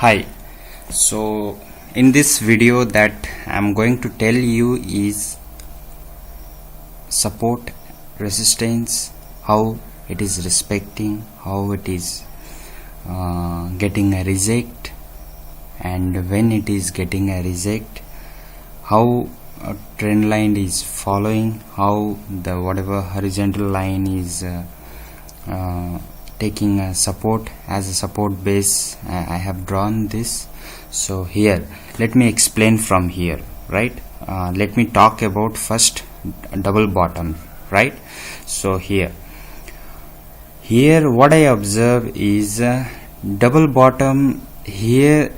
Hi, so in this video that I'm going to tell you is support, resistance, how it is respecting, how it is getting a reject, and when it is getting a reject, how a trend line is following, how the whatever horizontal line is taking a support as a support base. I have drawn this. So here let me explain from here, right? Let me talk about first double bottom, right? So here what I observe is double bottom here,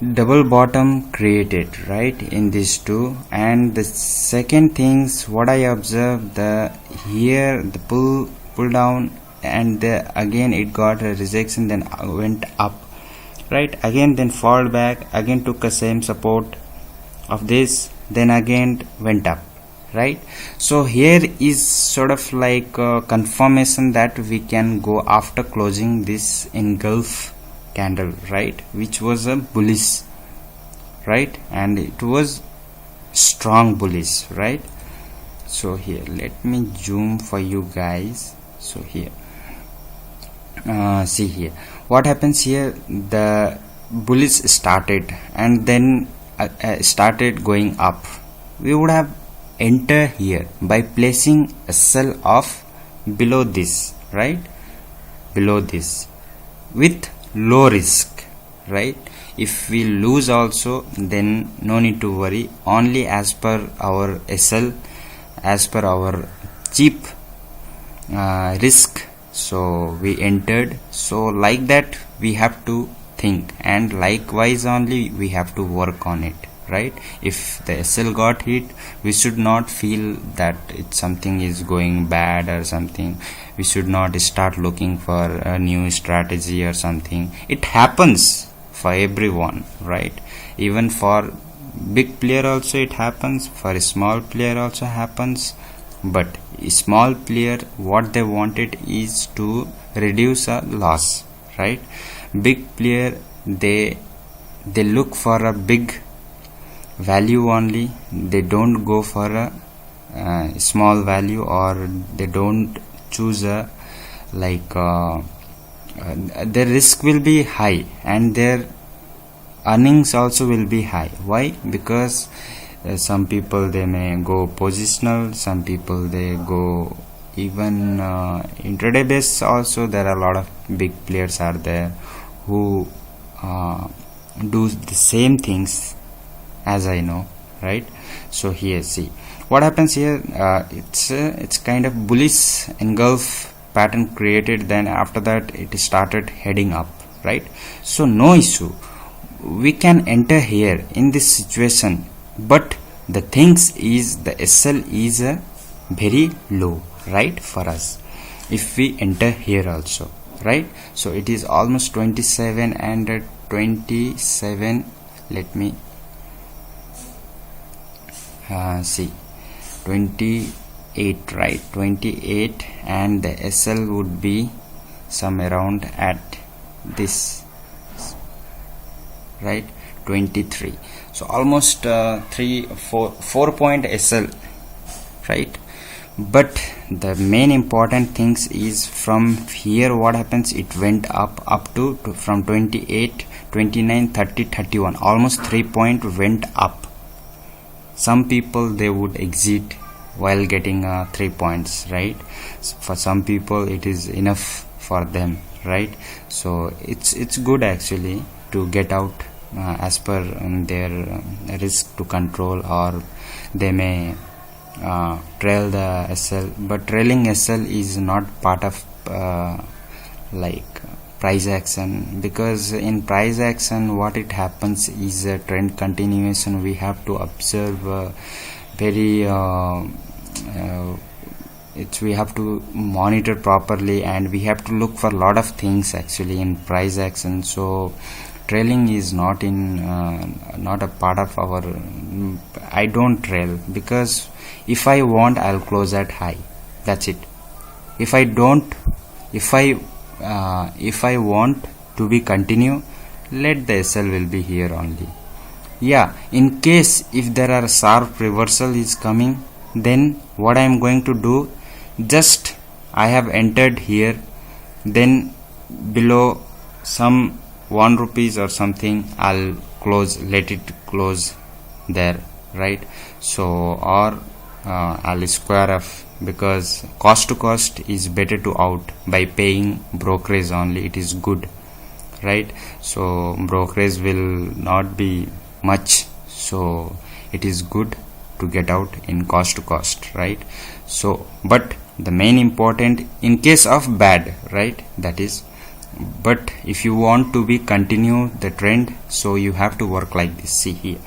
double bottom created right in these two. And the second things what I observe, the here the pull down, and again it got a rejection, then went up, right? Again then fall back, again took a same support of this, then again went up, right? So here is sort of like a confirmation that we can go after closing this engulf candle, right, which was a bullish, right, and it was strong bullish, right? So here let me zoom for you guys. So here see here what happens here, the bullish started and then started going up. We would have entered here by placing a sell off below this, right, below this with low risk, right? If we lose also, then no need to worry, only as per our SL, as per our cheap risk. So we entered. So like that we have to think, and likewise only we have to work on it, right? If the SL got hit, we should not feel that something is going bad or something. We should not start looking for a new strategy or something. It happens for everyone, right? Even for big player also it happens, for a small player also happens. But a small player, what they wanted is to reduce a loss, right? Big player, they look for a big value only. They don't go for a small value, or they don't choose a like their risk will be high and their earnings also will be high. Why? Because some people they may go positional, some people they go even intraday base also. There are a lot of big players are there who do the same things as I know, right? So here see what happens here, it's kind of bullish engulf pattern created, then after that it started heading up, right? So no issue, we can enter here in this situation. But the things is the SL is very low, right, for us if we enter here also, right? So it is almost 27 and 27. Let me see 28, right? 28, and the SL would be some around at this, right, 23. So almost 4 point SL, right? But the main important things is from here what happens, it went up to from 28, 29, 30, 31, almost 3 point went up. Some people they would exit while getting 3 points, right? For some people it is enough for them, right? So it's good actually to get out as per their risk to control, or they may trail the SL. But trailing SL is not part of like price action, because in price action what it happens is a trend continuation. We have to observe very we have to monitor properly, and we have to look for a lot of things actually in price action. So trailing is not a part of our I don't trail, because if I want I'll close at high, that's it. If I want to be continue, let the SL will be here only. Yeah, in case if there are sharp reversal is coming, then what I am going to do, just I have entered here, then below some 1 rupees or something I'll close, let it close there, right? So or I'll square off, because cost to cost is better to out by paying brokerage only, it is good, right? So brokerage will not be much, so it is good to get out in cost to cost, right? So but the main important in case of bad, right, that is, but if you want to be continue the trend, so you have to work like this. See here,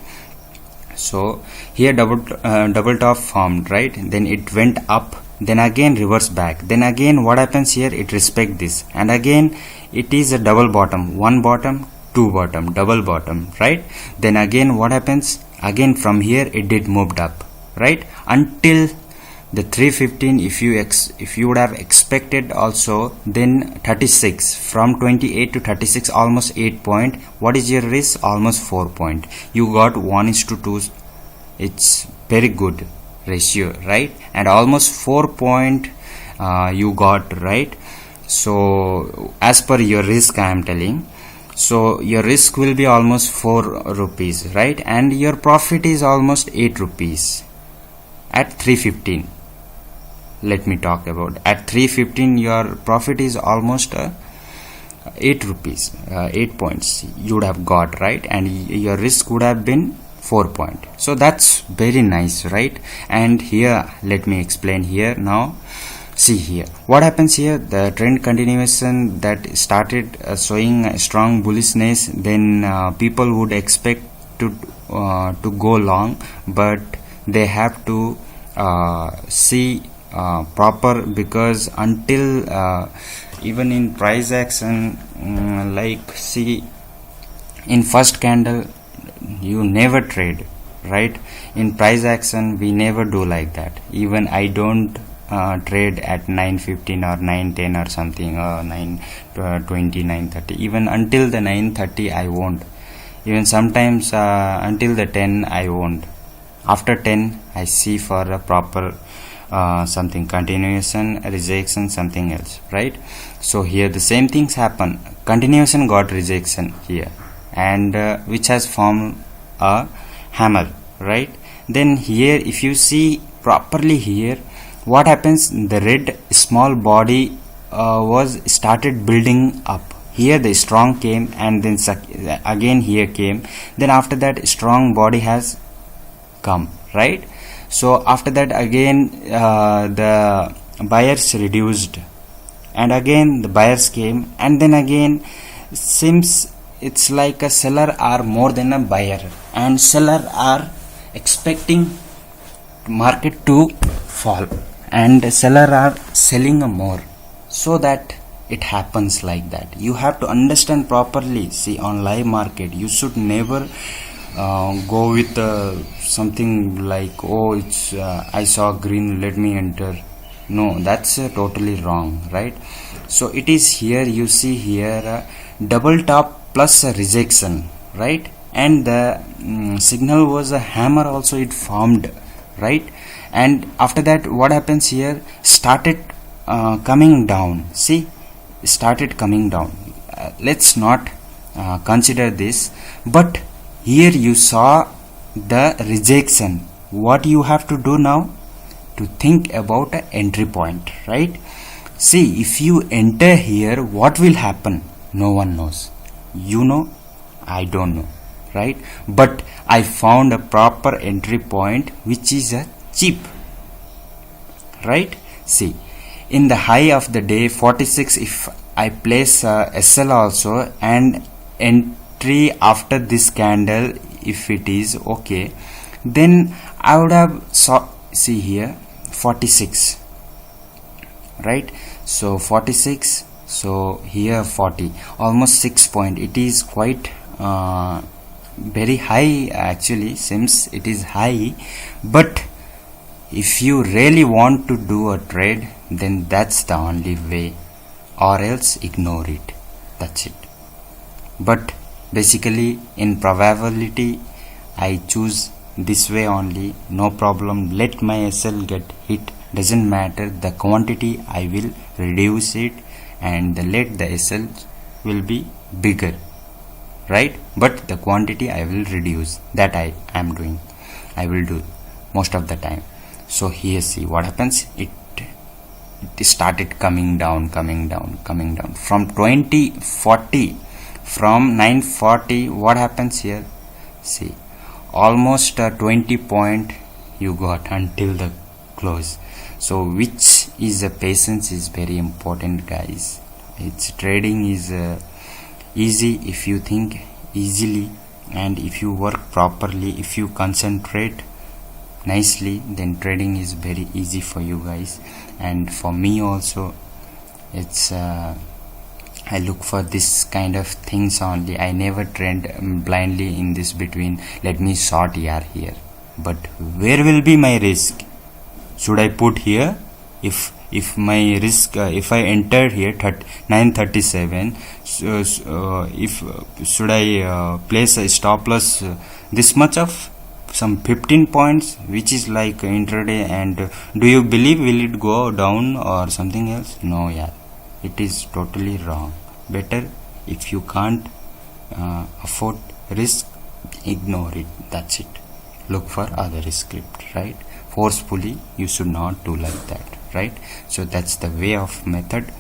so here double top formed, right? Then it went up, then again reverse back, then again what happens here, it respect this, and again it is a double bottom, one bottom, two bottom, double bottom, right? Then again what happens, again from here it did moved up, right, until the 315. If you would have expected also, then 36 from 28 to 36, almost 8 point. What is your risk? Almost 4 point. You got 1:2. It's very good ratio, right? And almost 4 point you got, right? So as per your risk I am telling, so your risk will be almost 4 rupees, right? And your profit is almost 8 rupees at 315. Let me talk about at 315 your profit is almost 8 rupees, 8 points you would have got, right? And your risk would have been 4 point. So that's very nice, right? And here let me explain here now. See here what happens here, the trend continuation that started showing a strong bullishness, then people would expect to go long, but they have to see proper, because until even in price action, like see in first candle you never trade, right? In price action we never do like that. Even I don't trade at 9:15 or 9:10 or something, or 9:20, 9:30, even until the 9:30 I won't, even sometimes until the 10 I won't. After 10 I see for a proper something continuation, rejection, something else, right? So here the same things happen, continuation got rejection here, and which has formed a hammer, right? Then here if you see properly here, what happens, the red small body was started building up. Here the strong came, and then again here came, then after that strong body has come, right? So after that again the buyers reduced, and again the buyers came, and then again seems it's like a seller are more than a buyer, and seller are expecting market to fall, and seller are selling more, so that it happens like that. You have to understand properly. See, on live market you should never go with something like, oh it's I saw green, let me enter. No, that's totally wrong, right? So it is here, you see here double top plus a rejection, right? And the signal was a hammer also, it formed, right? And after that what happens here, started coming down. See, started coming down. Let's not consider this, but here you saw the rejection. What you have to do now, to think about an entry point, right? See, if you enter here, what will happen? No one knows. You know, I don't know, right? But I found a proper entry point which is a cheap, right? See, in the high of the day 46, if I place SL also, and entry after this candle, if it is okay, then I would have see here 46, right? So 46, so here 40, almost 6 point. It is quite very high actually, seems it is high, but if you really want to do a trade, then that's the only way, or else ignore it, that's it. But Basically in probability I choose this way only, no problem, let my SL get hit, doesn't matter, the quantity I will reduce it and let the SL will be bigger, right? But the quantity I will reduce, that I will do most of the time. So here see what happens, it started coming down from 2040, from 940. What happens here, see, almost 20 point you got until the close. So which is the patience is very important, guys. It's trading is easy if you think easily, and if you work properly, if you concentrate nicely, then trading is very easy for you guys. And for me also, it's I look for this kind of things only. I never trade blindly in this between, let me short here, but where will be my risk? Should I put here? If my risk, if I entered here 937, if should I place a stop loss this much of some 15 points, which is like intraday, and do you believe will it go down or something else? No, yeah, it is totally wrong. Better if you can't afford risk, ignore it, that's it. Look for other script, right? Forcefully you should not do like that, right? So that's the way of method.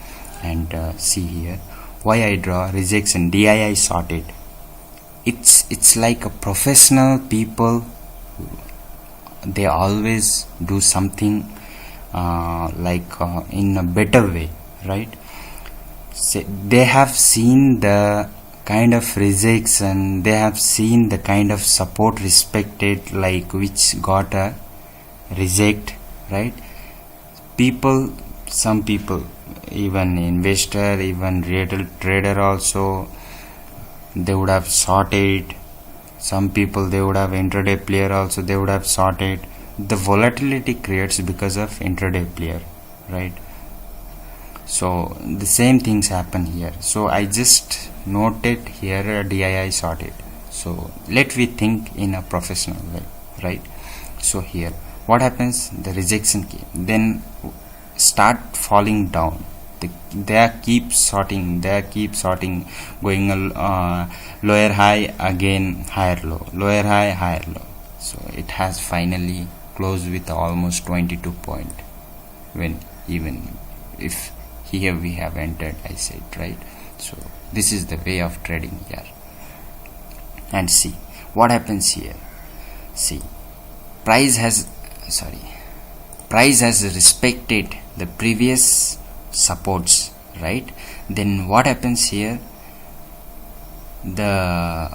And see here why I draw rejection, DII sorted. It's like a professional people, they always do something in a better way, right? They have seen the kind of rejection, they have seen the kind of support respected, like which got a reject, right? People, some people, even investor, even real trader also, they would have sorted. Some people, they would have intraday player also, they would have sorted. The volatility creates because of intraday player, right? So the same things happen here. So I just noted here DII sorted. So let we think in a professional way, right? So here what happens, the rejection came, then start falling down. They keep sorting, going lower high, again higher low, lower high, higher low. So it has finally closed with almost 22 point, when even if here we have entered, I said, right? So this is the way of trading here. And see what happens here. See, price has respected the previous supports, right? Then what happens here, the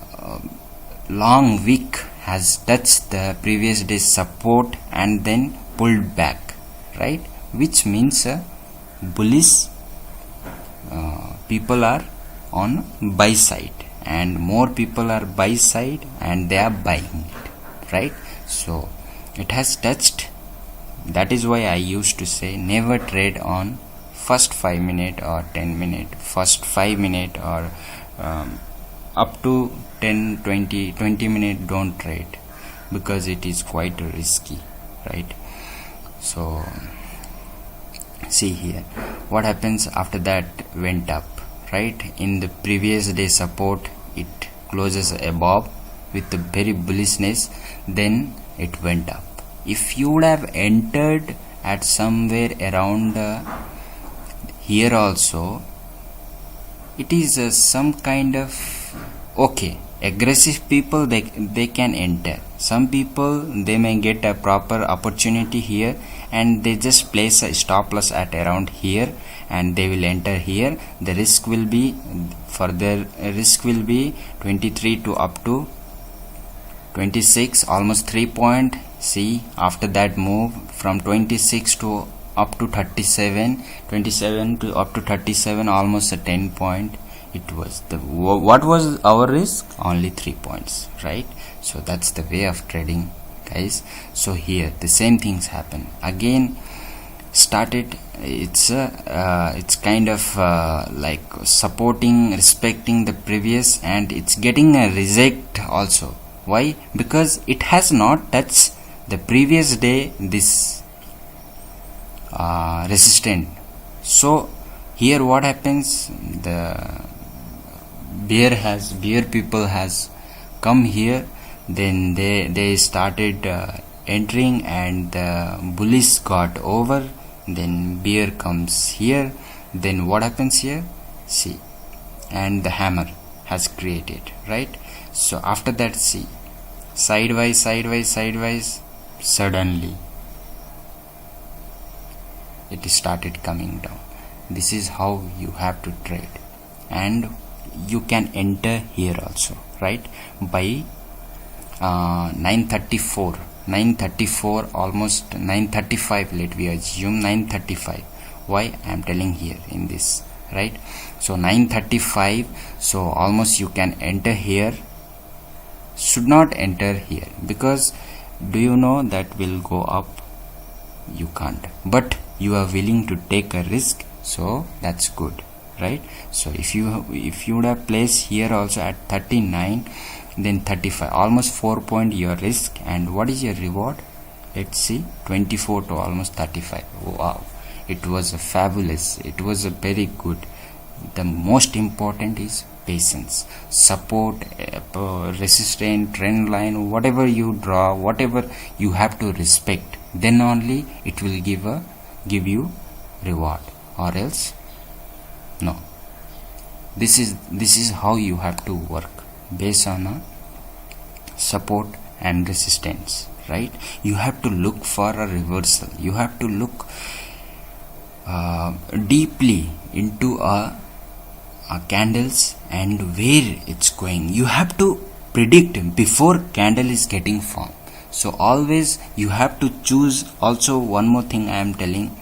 long wick has touched the previous day's support and then pulled back, right? Which means bullish people are on buy side, and more people are buy side and they are buying it, right? So it has touched. That is why I used to say never trade on first 5 minute or 10 minute, first 5 minute or up to 10, 20 minute don't trade, because it is quite risky, right? So see here what happens, after that went up, right? In the previous day support, it closes above with a very bullishness, then it went up. If you would have entered at somewhere around here also, it is some kind of okay. Aggressive people, they can enter. Some people, they may get a proper opportunity here and they just place a stop loss at around here and they will enter here. The risk will be, further risk will be 23 to up to 26, almost 3 point. See, after that move from 26 to up to 37, 27 to up to 37, almost a 10 point. It was the, what was our risk? Only 3 points, right? So that's the way of trading, guys. So here the same things happen again. started, it's kind of like supporting, respecting the previous, and it's getting a reject also. Why? Because it has not touched the previous day this resistant. So here what happens, the bear people has come here, then they started entering, and the bullies got over, then bear comes here, then what happens here, see, and the hammer has created, right? So after that, see, sideways, suddenly it started coming down. This is how you have to trade, and you can enter here also, right? By 934, almost 935, let we assume 935. Why I am telling here in this, right? So 935, so almost you can enter here, should not enter here, because do you know that will go up? You can't, but you are willing to take a risk, so that's good, right? So if you would have placed here also at 39, then 35, almost 4 point your risk, and what is your reward? Let's see, 24 to almost 35. Wow, it was a fabulous, it was a very good. The most important is patience, support, resistance, trend line, whatever you draw, whatever you have to respect, then only it will give you reward, or else no. This is how you have to work, based on a support and resistance, right? You have to look for a reversal, you have to look deeply into a candles and where it's going. You have to predict before candle is getting formed. So always you have to choose. Also one more thing I am telling,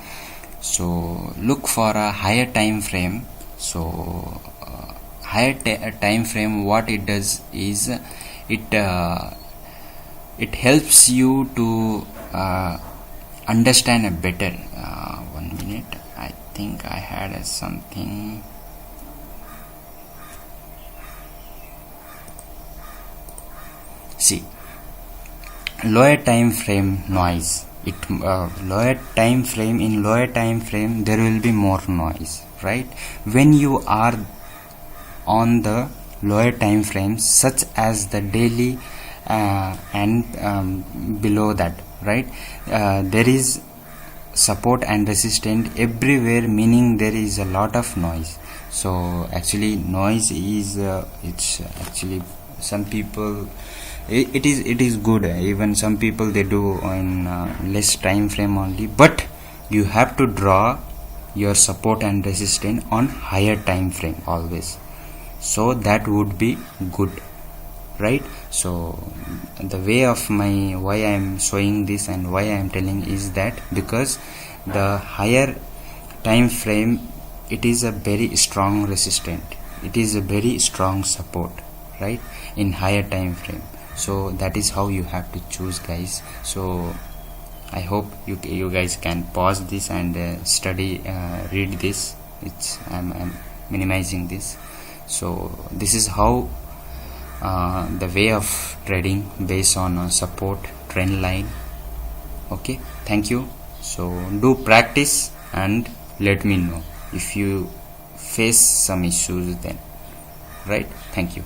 so look for a higher time frame. So higher time frame, what it does is it helps you to understand a better. 1 minute, I think I had something. See, lower time frame noise, lower time frame there will be more noise, right? When you are on the lower time frames, such as the daily and below that, right, there is support and resistance everywhere, meaning there is a lot of noise. So actually noise is it's actually, some people, it is good, even some people they do in less time frame only, but you have to draw your support and resistance on higher time frame always, so that would be good, right? So the way of my, why I am showing this and why I am telling is that because the higher time frame, it is a very strong resistance, it is a very strong support, right, in higher time frame. So that is how you have to choose, guys. So I hope you guys can pause this and study, read this. It's I'm minimizing this. So this is how the way of trading based on a support trend line. Okay, thank you. So do practice and let me know if you face some issues then, right? Thank you.